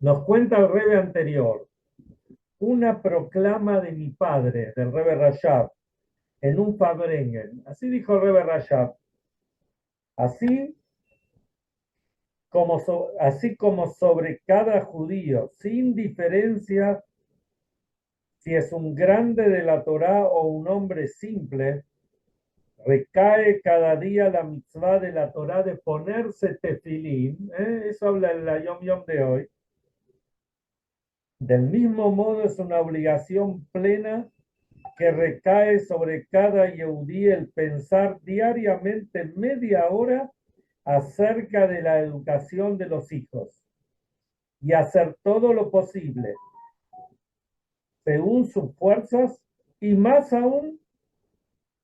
Nos cuenta el Rebbe anterior, una proclama de mi padre, del Rebbe Rashab, en un Fabrengen. Así dijo el Rebbe Rashab. Así así como sobre cada judío, sin diferencia si es un grande de la Torá o un hombre simple, recae cada día la mitzvah de la Torá de ponerse tefilín. Eso habla en la Yom Yom de hoy. Del mismo modo es una obligación plena que recae sobre cada yehudí el pensar diariamente media hora acerca de la educación de los hijos y hacer todo lo posible según sus fuerzas y más aún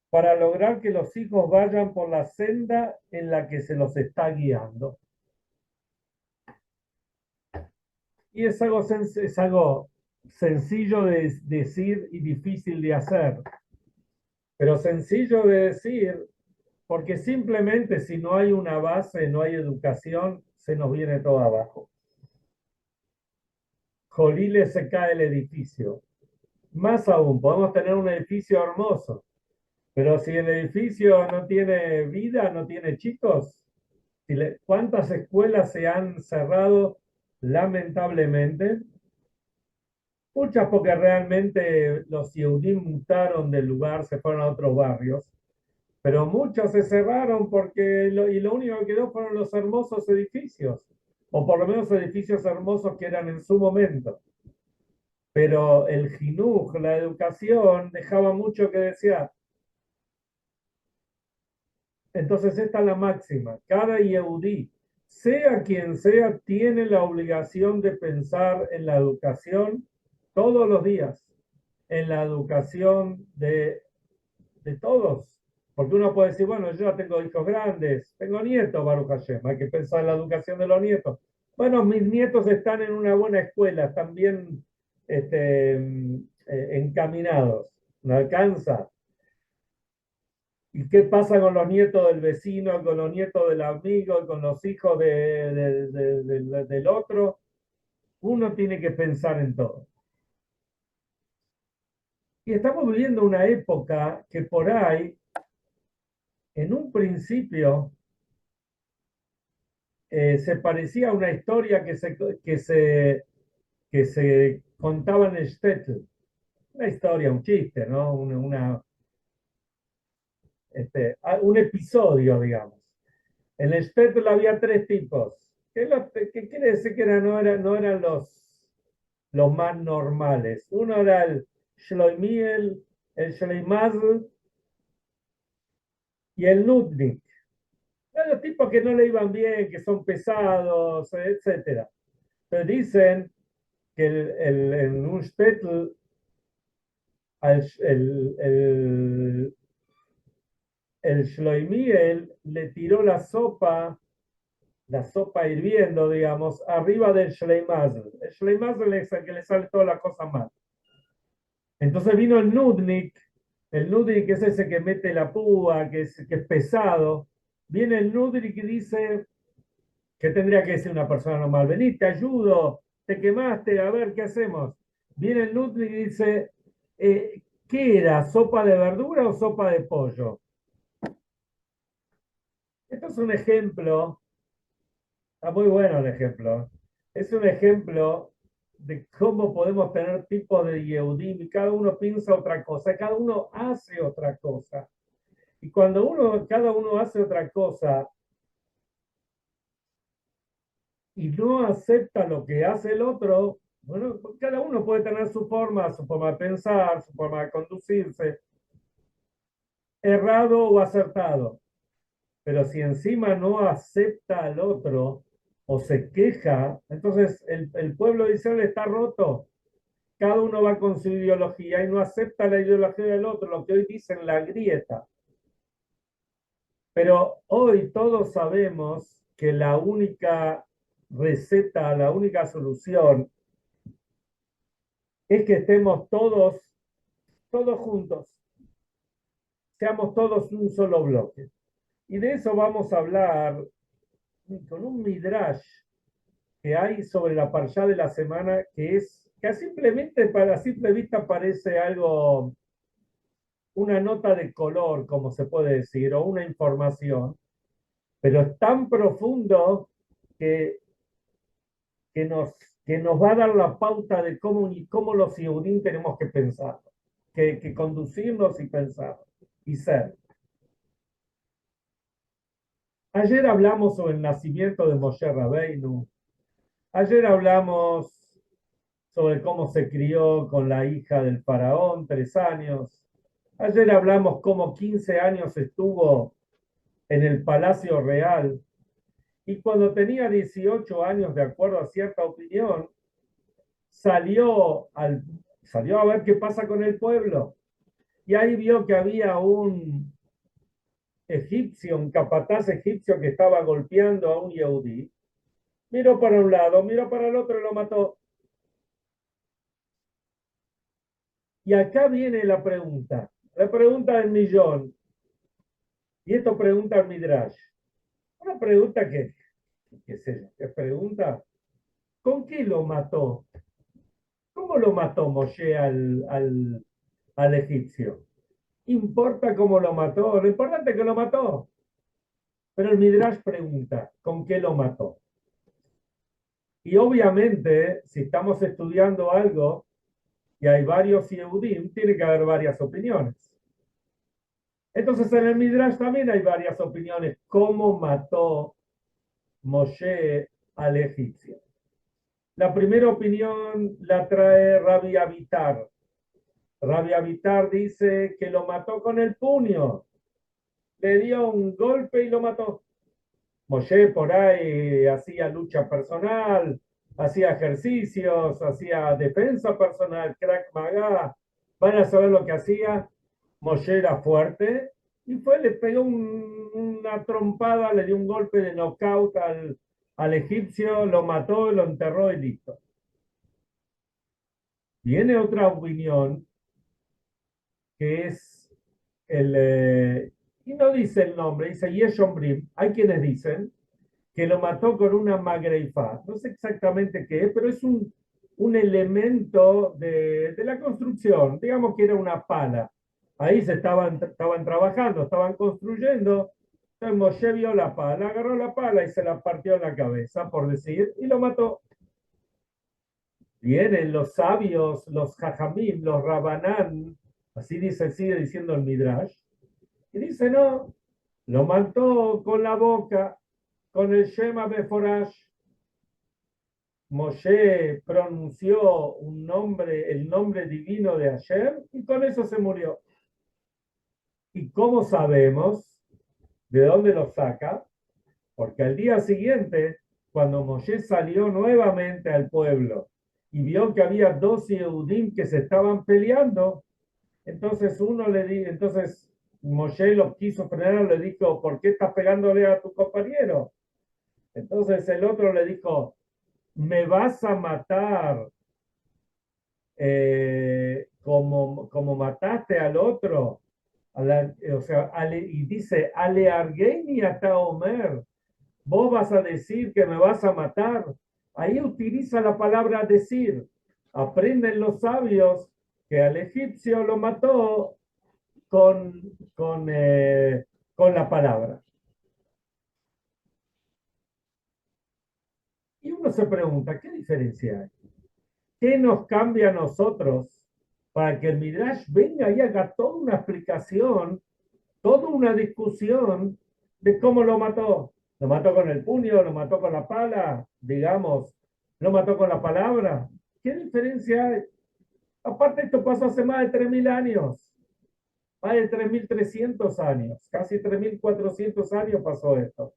para lograr que los hijos vayan por la senda en la que se los está guiando. Y es algo sencillo de decir y difícil de hacer, pero sencillo de decir porque simplemente si no hay una base, no hay educación, se nos viene todo abajo. Jolile se cae el edificio. Más aún, podemos tener un edificio hermoso, pero si el edificio no tiene vida, no tiene chicos, ¿cuántas escuelas se han cerrado lamentablemente? Muchas porque realmente los Yehudim mutaron del lugar, se fueron a otros barrios, pero muchas se cerraron porque lo único que quedó fueron los hermosos edificios, o por lo menos edificios hermosos que eran en su momento. Pero el jinuj, la educación, dejaba mucho que desear. Entonces esta es la máxima. Cada yehudí, sea quien sea, tiene la obligación de pensar en la educación todos los días, en la educación de todos. Porque uno puede decir, bueno, yo ya tengo hijos grandes, tengo nietos, Baruch Hashem, hay que pensar en la educación de los nietos. Bueno, mis nietos están en una buena escuela, están bien encaminados, no alcanza. ¿Y qué pasa con los nietos del vecino, con los nietos del amigo, con los hijos del otro? Uno tiene que pensar en todo. Y estamos viviendo una época que por ahí, en un principio, se parecía a una historia que se contaba en el Shtetl. Una historia, un chiste, ¿no? Un episodio, digamos. En el Shtetl había tres tipos. ¿Qué quiere decir que no eran los más normales? Uno era el Shloimiel, el Shloimazl y el Nudnik. Los tipos que no le iban bien, que son pesados, etcétera. Entonces dicen que en un shtetl al- el Shloimiel le tiró la sopa hirviendo, digamos, arriba del Shleimazl. El Shleimazl es el que le sale toda la cosa mal. Entonces vino el Nudnik es ese que mete la púa, que es pesado. Viene el Nudnik y dice, ¿qué tendría que decir una persona normal? Vení, te ayudo, te quemaste, a ver qué hacemos. Viene el Nutri y dice, ¿qué era? ¿Sopa de verdura o sopa de pollo? Esto es un ejemplo, está muy bueno el ejemplo. Es un ejemplo de cómo podemos tener tipos de Yehudim y cada uno piensa otra cosa, cada uno hace otra cosa. Y cuando cada uno hace otra cosa, y no acepta lo que hace el otro, bueno, cada uno puede tener su forma de pensar, su forma de conducirse, errado o acertado. Pero si encima no acepta al otro o se queja, entonces el pueblo de Israel está roto. Cada uno va con su ideología y no acepta la ideología del otro, lo que hoy dicen la grieta. Pero hoy todos sabemos que la única receta, la única solución es que estemos todos juntos, seamos todos un solo bloque. Y de eso vamos a hablar con un midrash que hay sobre la parashá de la semana, que simplemente para simple vista parece algo, una nota de color, como se puede decir, o una información, pero es tan profundo que, que nos, que nos va a dar la pauta de cómo los Yehudim tenemos que pensar, que conducirnos y pensar y ser. Ayer hablamos sobre el nacimiento de Moshe Rabbeinu. Ayer hablamos sobre cómo se crió con la hija del faraón, 3 años. Ayer hablamos cómo 15 años estuvo en el Palacio Real y cuando tenía 18 años, de acuerdo a cierta opinión, salió, salió a ver qué pasa con el pueblo. Y ahí vio que había un egipcio, un capataz egipcio que estaba golpeando a un yehudí. Miró para un lado, miró para el otro y lo mató. Y acá viene la pregunta del millón. Y esto pregunta el Midrash. Una pregunta qué sé yo, que pregunta, ¿con qué lo mató? ¿Cómo lo mató Moshe al egipcio? ¿Importa cómo lo mató? Lo importante es que lo mató. Pero el Midrash pregunta, ¿con qué lo mató? Y obviamente, si estamos estudiando algo y hay varios Yehudim, tiene que haber varias opiniones. Entonces en el Midrash también hay varias opiniones. ¿Cómo mató Moshe al egipcio? La primera opinión la trae Rabbi Avitar. Rabbi Avitar dice que lo mató con el puño. Le dio un golpe y lo mató. Moshe por ahí hacía lucha personal, hacía ejercicios, hacía defensa personal, crack maga. Van a saber lo que hacía. Moshe era fuerte y le pegó una trompada, le dio un golpe de knockout al egipcio, lo mató, lo enterró y listo. Viene otra opinión que es y no dice el nombre, dice Yeshon Brim. Hay quienes dicen que lo mató con una magreifá. No sé exactamente qué es, pero es un elemento de la construcción. Digamos que era una pala. Ahí estaban trabajando, estaban construyendo. Entonces Moshe vio la pala, agarró la pala y se la partió en la cabeza, por decir, y lo mató. Vienen los sabios, los jajamim, los rabanán, así dice, sigue diciendo el Midrash, y dice, no, lo mató con la boca, con el Shema Beforash. Moshe pronunció el nombre divino de Hashem, y con eso se murió. ¿Y cómo sabemos de dónde lo saca? Porque al día siguiente, cuando Moshe salió nuevamente al pueblo y vio que había 12 Yehudim que se estaban peleando, entonces Moshe lo quiso frenar, le dijo, ¿por qué estás pegándole a tu compañero? Entonces el otro le dijo, ¿me vas a matar como mataste al otro? O sea, y dice, Ale Argeni ata Omer, vos vas a decir que me vas a matar. Ahí utiliza la palabra decir. Aprenden los sabios que al egipcio lo mató con, con, eh, con la palabra. Y uno se pregunta, ¿qué diferencia hay? ¿Qué nos cambia a nosotros para que el Midrash venga y haga toda una explicación, toda una discusión de cómo lo mató? ¿Lo mató con el puño? ¿Lo mató con la pala? Digamos, ¿lo mató con la palabra? ¿Qué diferencia hay? Aparte, esto pasó hace más de 3.000 años, más de 3.300 años, casi 3.400 años pasó esto.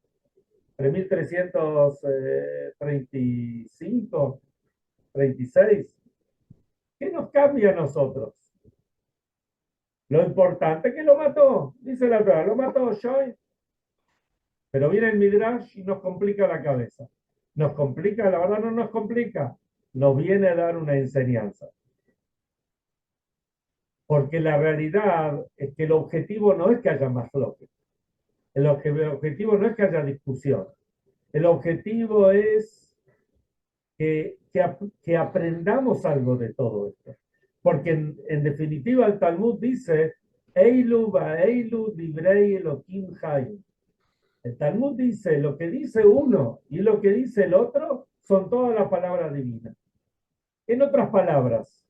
3.335, 36. ¿Qué nos cambia a nosotros? Lo importante es que lo mató, dice la Torah, lo mató Shoy. Pero viene el Midrash y nos complica la cabeza. Nos complica, la verdad no nos complica, nos viene a dar una enseñanza. Porque la realidad es que el objetivo no es que haya más bloques. El objetivo no es que haya discusión. El objetivo es que aprendamos algo de todo esto. Porque en definitiva el Talmud dice, Eilu Eilu Divrei Elohim Hayim. El Talmud dice, lo que dice uno y lo que dice el otro son todas las palabras divinas. En otras palabras,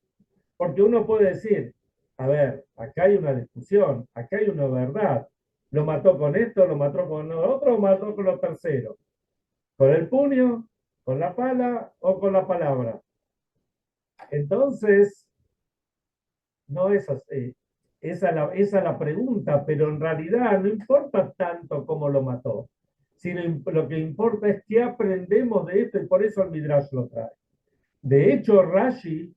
porque uno puede decir, a ver, acá hay una discusión, acá hay una verdad. Lo mató con esto, lo mató con lo otro, o mató con lo tercero. ¿Con el puño, con la pala o con la palabra? Entonces, no es así. Esa es la pregunta, pero en realidad no importa tanto cómo lo mató, sino lo que importa es qué aprendemos de esto y por eso el Midrash lo trae. De hecho, Rashi,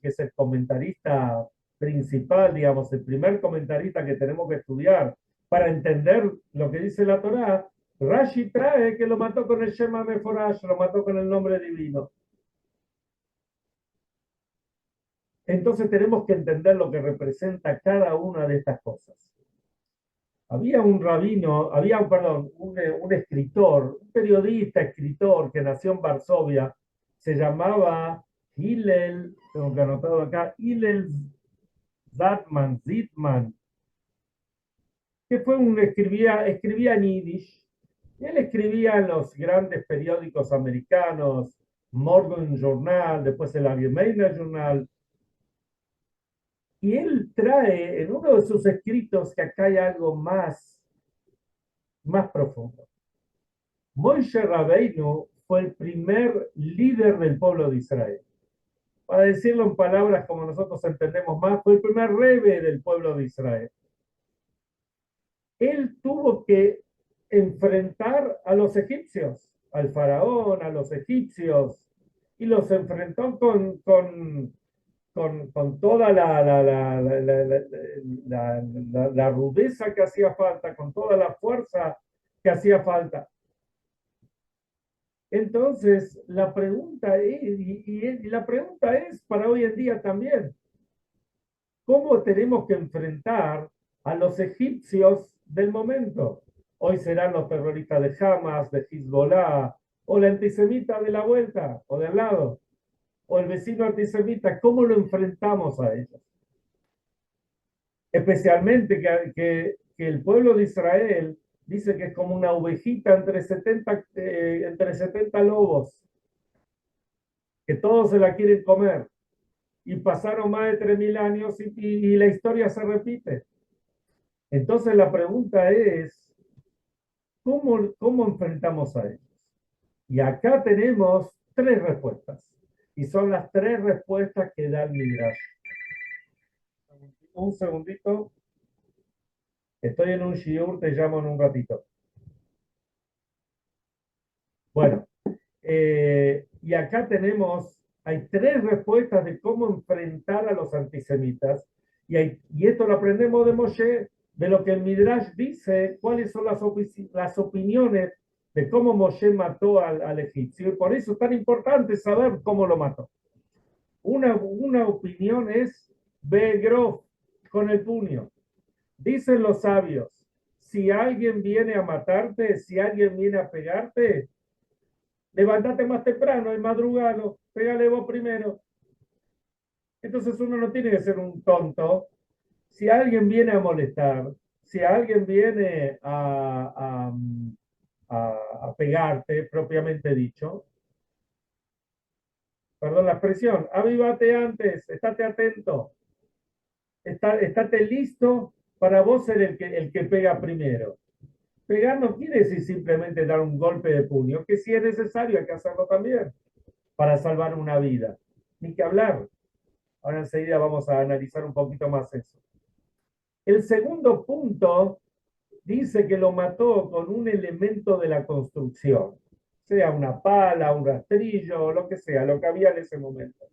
que es el comentarista principal, digamos, el primer comentarista que tenemos que estudiar para entender lo que dice la Torá, Rashi trae que lo mató con el Shema Meforash, lo mató con el nombre divino. Entonces tenemos que entender lo que representa cada una de estas cosas. Había un rabino, perdón, un escritor, un periodista, escritor que nació en Varsovia, se llamaba Hillel, tengo que anotado acá, Hillel Zitman, que escribía en Yiddish. Él escribía en los grandes periódicos americanos, Morgan Journal, después el Allgemeine Journal, y él trae en uno de sus escritos que acá hay algo más profundo. Moshe Rabbeinu fue el primer líder del pueblo de Israel. Para decirlo en palabras como nosotros entendemos más, fue el primer rebe del pueblo de Israel. Él tuvo que enfrentar a los egipcios, al faraón, a los egipcios, y los enfrentó con toda la rudeza que hacía falta, con toda la fuerza que hacía falta. Entonces, la pregunta es, y la pregunta es para hoy en día también, ¿cómo tenemos que enfrentar a los egipcios del momento? Hoy serán los terroristas de Hamas, de Hezbollah, o la antisemita de la vuelta, o de al lado, o el vecino antisemita. ¿Cómo lo enfrentamos a ellos? Especialmente que el pueblo de Israel dice que es como una ovejita entre 70 lobos, que todos se la quieren comer. Y pasaron más de 3.000 años y la historia se repite. Entonces la pregunta es, ¿cómo enfrentamos a ellos? Y acá tenemos tres respuestas. Y son las tres respuestas que da el Midrash. Un segundito. Estoy en un shiur, te llamo en un ratito. Bueno, y acá hay tres respuestas de cómo enfrentar a los antisemitas. Y esto lo aprendemos de Moshe, de lo que el Midrash dice, cuáles son las opiniones de cómo Moshe mató al egipcio. Y por eso es tan importante saber cómo lo mató. Una opinión es Begrof, con el puño. Dicen los sabios, si alguien viene a matarte, si alguien viene a pegarte, levántate más temprano, es madrugado, pégale vos primero. Entonces uno no tiene que ser un tonto. Si alguien viene a molestar, si alguien viene a pegarte, propiamente dicho, perdón la expresión, avívate antes, estate atento, estate listo para vos ser el que pega primero. Pegar no quiere decir simplemente dar un golpe de puño, que si es necesario hay que hacerlo también para salvar una vida. Ni que hablar. Ahora enseguida vamos a analizar un poquito más eso. El segundo punto dice que lo mató con un elemento de la construcción, sea una pala, un rastrillo, lo que sea, lo que había en ese momento.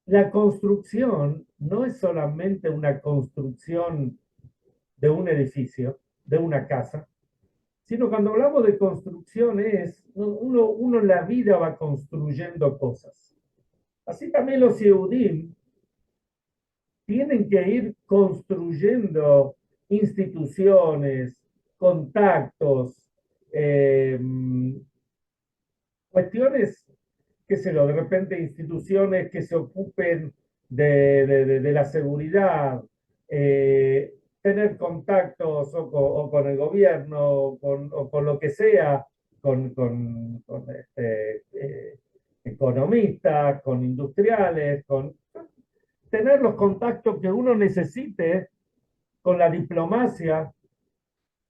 La construcción no es solamente una construcción de un edificio, de una casa, sino cuando hablamos de construcción uno en la vida va construyendo cosas. Así también los Yehudim tienen que ir construyendo instituciones, contactos, eh, cuestiones, qué sé yo, de repente instituciones que se ocupen de la seguridad, tener contactos o con el gobierno o con lo que sea, con economistas, con industriales, con tener los contactos que uno necesite con la diplomacia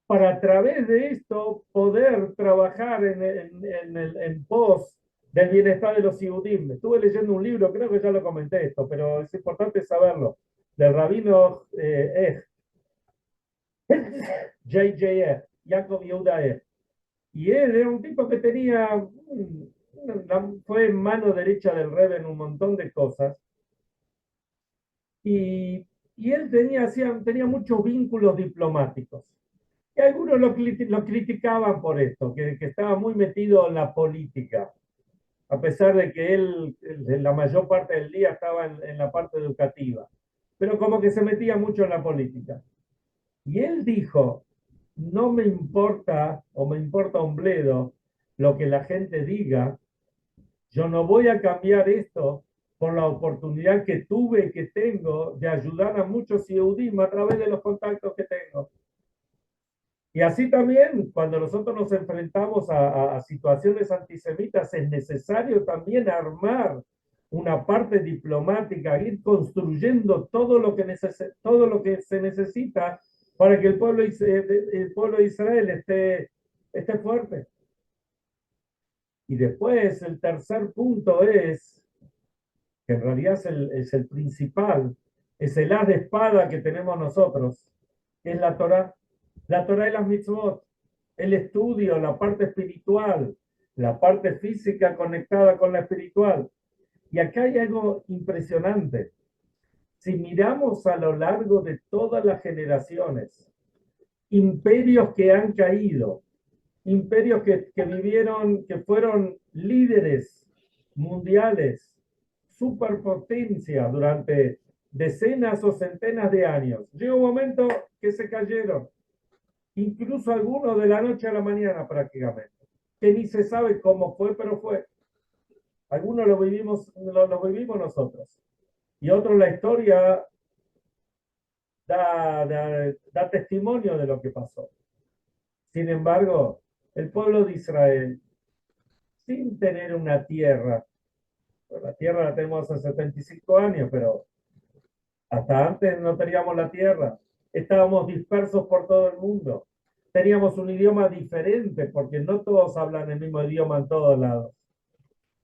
para a través de esto poder trabajar en pos del bienestar de los Yehudim. Estuve leyendo un libro, creo que ya lo comenté esto, pero es importante saberlo, del rabino JJF, Jacob Yehuda Esch. Y él era un tipo que tenía, fue mano derecha del Rebbe en un montón de cosas, y, y él tenía muchos vínculos diplomáticos. Y algunos lo criticaban por esto, que estaba muy metido en la política, a pesar de que él la mayor parte del día estaba en la parte educativa, pero como que se metía mucho en la política. Y él dijo, no me importa o me importa un bledo lo que la gente diga, yo no voy a cambiar esto por la oportunidad que tuve y que tengo de ayudar a muchos Yehudim a través de los contactos que tengo. Y así también, cuando nosotros nos enfrentamos a situaciones antisemitas, es necesario también armar una parte diplomática, ir construyendo todo lo que se necesita para que el pueblo de Israel esté fuerte. Y después, el tercer punto es, que en realidad es el principal, es el haz de espada que tenemos nosotros, que es la Torah. La Torah y las mitzvot, el estudio, la parte espiritual, la parte física conectada con la espiritual. Y acá hay algo impresionante. Si miramos a lo largo de todas las generaciones, imperios que han caído, imperios que vivieron, que fueron líderes mundiales, superpotencia durante decenas o centenas de años. Llegó un momento que se cayeron, incluso algunos de la noche a la mañana prácticamente, que ni se sabe cómo fue, pero fue. Algunos lo vivimos nosotros. Y otros la historia da testimonio de lo que pasó. Sin embargo, el pueblo de Israel, sin tener una tierra, la tierra la tenemos hace 75 años, pero hasta antes no teníamos la tierra, estábamos dispersos por todo el mundo, teníamos un idioma diferente porque no todos hablan el mismo idioma en todos lados.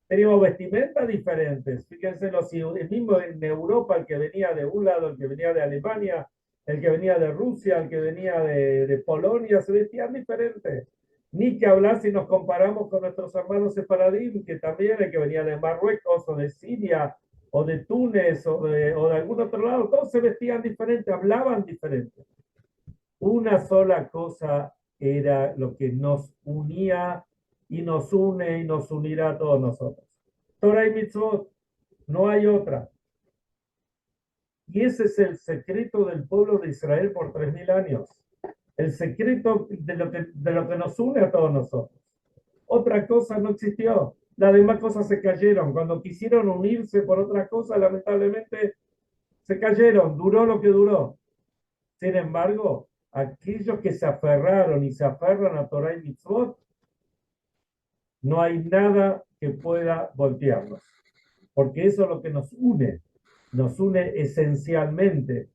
Teníamos vestimentas diferentes. Fíjense, el mismo en Europa, el que venía de un lado, el que venía de Alemania, el que venía de Rusia, el que venía de Polonia, se vestían diferentes. Ni que hablar si nos comparamos con nuestros hermanos sefaradín, que también el que venía de Marruecos o de Siria o de Túnez o de algún otro lado, todos se vestían diferente, hablaban diferente. Una sola cosa era lo que nos unía y nos une y nos unirá a todos nosotros. Torah y mitzvot, no hay otra. Y ese es el secreto del pueblo de Israel por 3000 años. El secreto de lo que nos une a todos nosotros. Otra cosa no existió. Las demás cosas se cayeron. Cuando quisieron unirse por otra cosa, lamentablemente se cayeron. Duró lo que duró. Sin embargo, aquellos que se aferraron y se aferran a Torah y mitzvot, no hay nada que pueda voltearlos. Porque eso es lo que nos une esencialmente,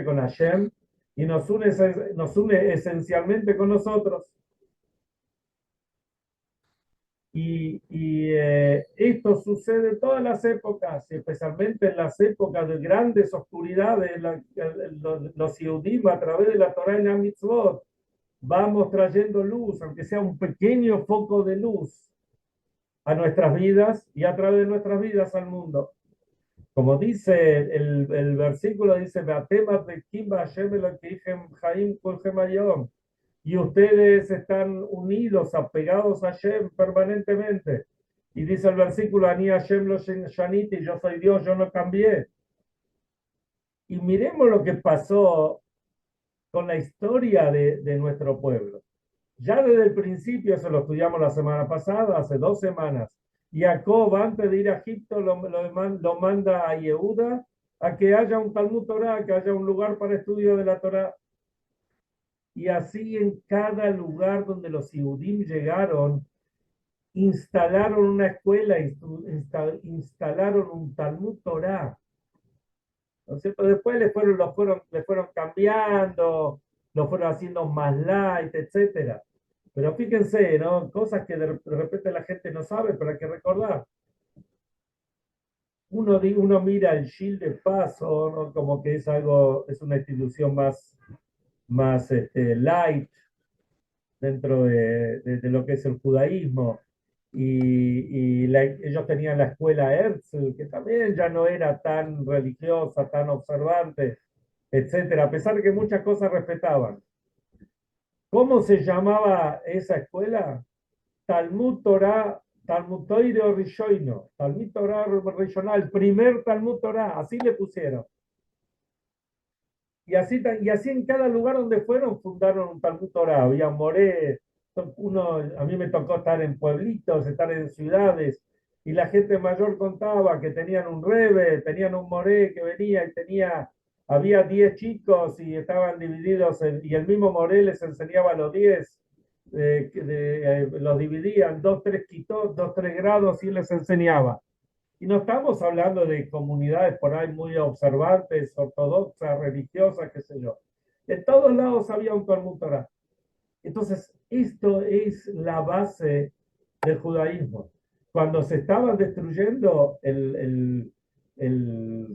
con Hashem y nos une esencialmente con nosotros. Esto sucede en todas las épocas, especialmente en las épocas de grandes oscuridades, los Yehudim a través de la Torah y la Mitzvot, vamos trayendo luz, aunque sea un pequeño foco de luz, a nuestras vidas y a través de nuestras vidas al mundo. Como dice el versículo, dice, y ustedes están unidos, apegados a Hashem permanentemente. Y dice el versículo, Ani Hashem lo shaniti, yo soy Dios, yo no cambié. Y miremos lo que pasó con la historia de nuestro pueblo. Ya desde el principio, eso lo estudiamos la semana pasada, hace 2 semanas, Jacob, antes de ir a Egipto, lo manda a Yehuda a que haya un Talmud Torah, que haya un lugar para estudio de la Torah. Y así en cada lugar donde los Yehudim llegaron, instalaron una escuela, instalaron un Talmud Torah. ¿No es cierto? Después le fueron cambiando, lo fueron haciendo más light, etcétera. Pero fíjense, ¿no? Cosas que de repente la gente no sabe, pero hay que recordar. Uno mira el Shield de Paso, ¿no? Como que es algo, es una institución más light dentro de lo que es el judaísmo. Ellos tenían la escuela Herzl, que también ya no era tan religiosa, tan observante, etcétera, a pesar de que muchas cosas respetaban. ¿Cómo se llamaba esa escuela? Talmud Torah, Talmud Toire Rishoino, Talmud Torah Rishonal, primer Talmud Torah, así le pusieron. Y así en cada lugar donde fueron fundaron un Talmud Torah. Había Moré, a mí me tocó estar en pueblitos, estar en ciudades, y la gente mayor contaba que tenían un Rebe, tenían un Moré que venía y había 10 chicos y estaban divididos, y el mismo Moré les enseñaba a los 10, los dividían, 2, 3 quitot, 2, 3 grados y les enseñaba. Y no estamos hablando de comunidades por ahí muy observantes, ortodoxas, religiosas, qué sé yo. De todos lados había un Talmud Torah. Entonces, esto es la base del judaísmo. Cuando se estaba destruyendo el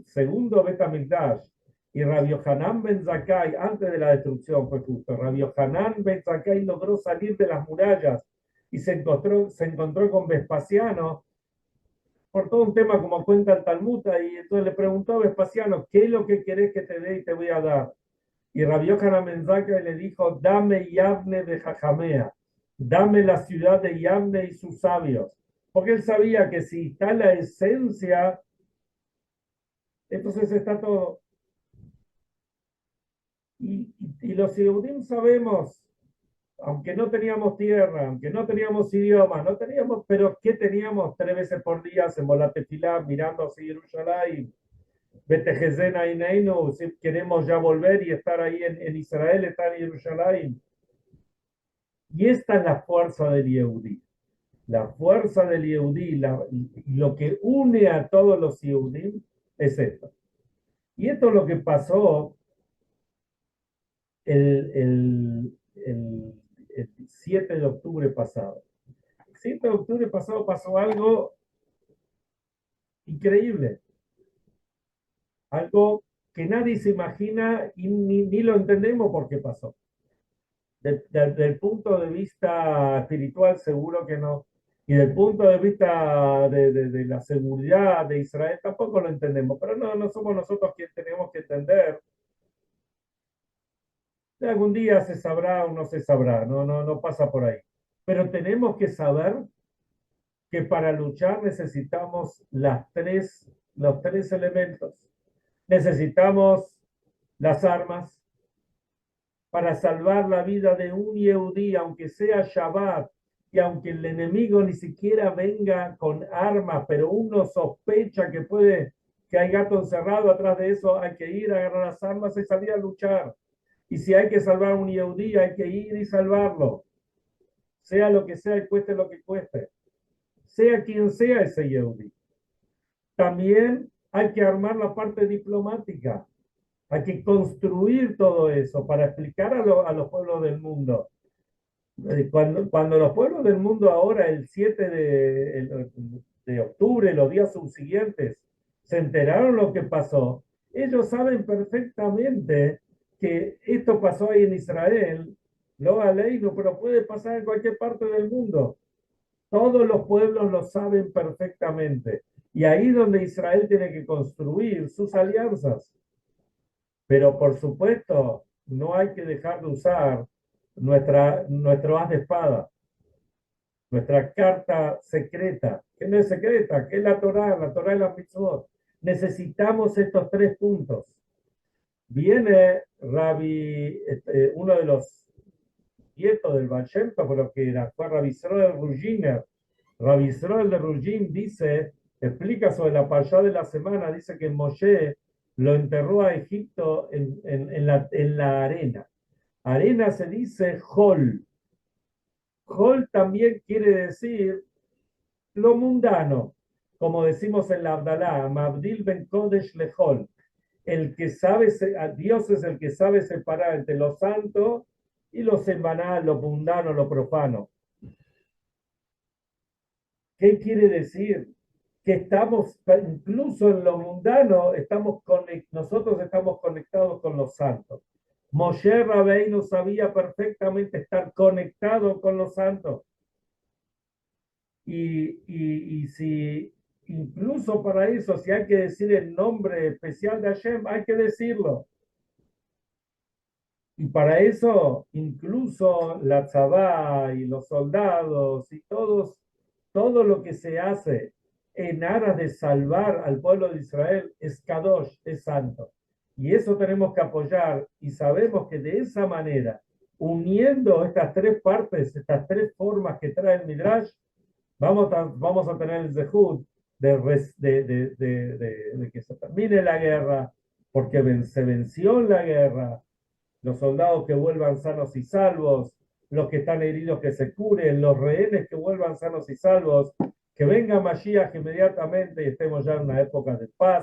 segundo Bet HaMikdash y Rabbi Yohanan ben Zakkai, antes de la destrucción fue justo, Rabbi Yohanan ben Zakkai logró salir de las murallas y se encontró con Vespasiano por todo un tema como cuenta el Talmud, y entonces le preguntó a Vespasiano, ¿qué es lo que querés que te dé y te voy a dar? Y Rabbi Yohanan ben Zakkai le dijo, dame Yavne de Jajamea, dame la ciudad de Yavne y sus sabios, porque él sabía que si está la esencia, entonces está todo. Y los Yehudim sabemos, aunque no teníamos tierra, aunque no teníamos idioma, no teníamos, pero ¿qué teníamos 3 veces por día? Hacemos la tefilá mirando hacia Jerusalén. Betejezena y Neino, si queremos ya volver y estar ahí en Israel, estar en Jerusalén. Y esta es la fuerza del Yehudí. La fuerza del Yehudí, lo que une a todos los Yehudim es esto. Y esto es lo que pasó el, el, el, el 7 de octubre pasado. El 7 de octubre pasado pasó algo increíble. Algo que nadie se imagina y ni lo entendemos por qué pasó. Del punto de vista espiritual, seguro que no. Y del punto de vista de la seguridad de Israel, tampoco lo entendemos. Pero no somos nosotros quienes tenemos que entender. Algún día se sabrá o no se sabrá, no pasa por ahí. Pero tenemos que saber que para luchar necesitamos los tres elementos. Necesitamos las armas, para salvar la vida de un Yehudí, aunque sea Shabbat, y aunque el enemigo ni siquiera venga con armas, pero uno sospecha que hay gato encerrado atrás de eso, hay que ir a agarrar las armas y salir a luchar. Y si hay que salvar a un Yehudí, hay que ir y salvarlo, sea lo que sea y cueste lo que cueste, sea quien sea ese Yehudí. También hay que armar la parte diplomática. Hay que construir todo eso para explicar a los pueblos del mundo. Cuando los pueblos del mundo ahora, el 7 de octubre, los días subsiguientes, se enteraron lo que pasó, ellos saben perfectamente que esto pasó ahí en Israel, lo ha leído, pero puede pasar en cualquier parte del mundo. Todos los pueblos lo saben perfectamente. Y ahí donde Israel tiene que construir sus alianzas. Pero por supuesto, no hay que dejar de usar nuestro as de espada, nuestra carta secreta, que no es secreta, que es la Torah y la mitzvot. Necesitamos estos 3 puntos. Viene uno de los nieto del Baal Shem Tov, pero que era, fue Rabbi Israel Ruginer. Rabbi Israel de Rugin dice, explica sobre la parashá de la semana, dice que Moshe lo enterró a Egipto en la arena. Arena se dice Hol. Hol también quiere decir lo mundano, como decimos en la Abdalá, Mabdil ben Kodesh lehol. El que sabe, Dios es el que sabe separar entre lo santo y lo semanal, lo mundano, lo profano. ¿Qué quiere decir? Que estamos, incluso en lo mundano, nosotros estamos conectados con los santos. Moshe Rabbeinu sabía perfectamente estar conectado con los santos. Y si incluso para eso, si hay que decir el nombre especial de Hashem, hay que decirlo. Y para eso, incluso la tzabá y los soldados y todo lo que se hace en aras de salvar al pueblo de Israel es Kadosh, es santo. Y eso tenemos que apoyar y sabemos que de esa manera, uniendo estas tres partes, estas tres formas que trae el Midrash, vamos a tener el zehut de que se termine la guerra, porque se venció en la guerra, los soldados que vuelvan sanos y salvos, los que están heridos que se curen, los rehenes que vuelvan sanos y salvos, que venga Mashiach inmediatamente y estemos ya en una época de paz.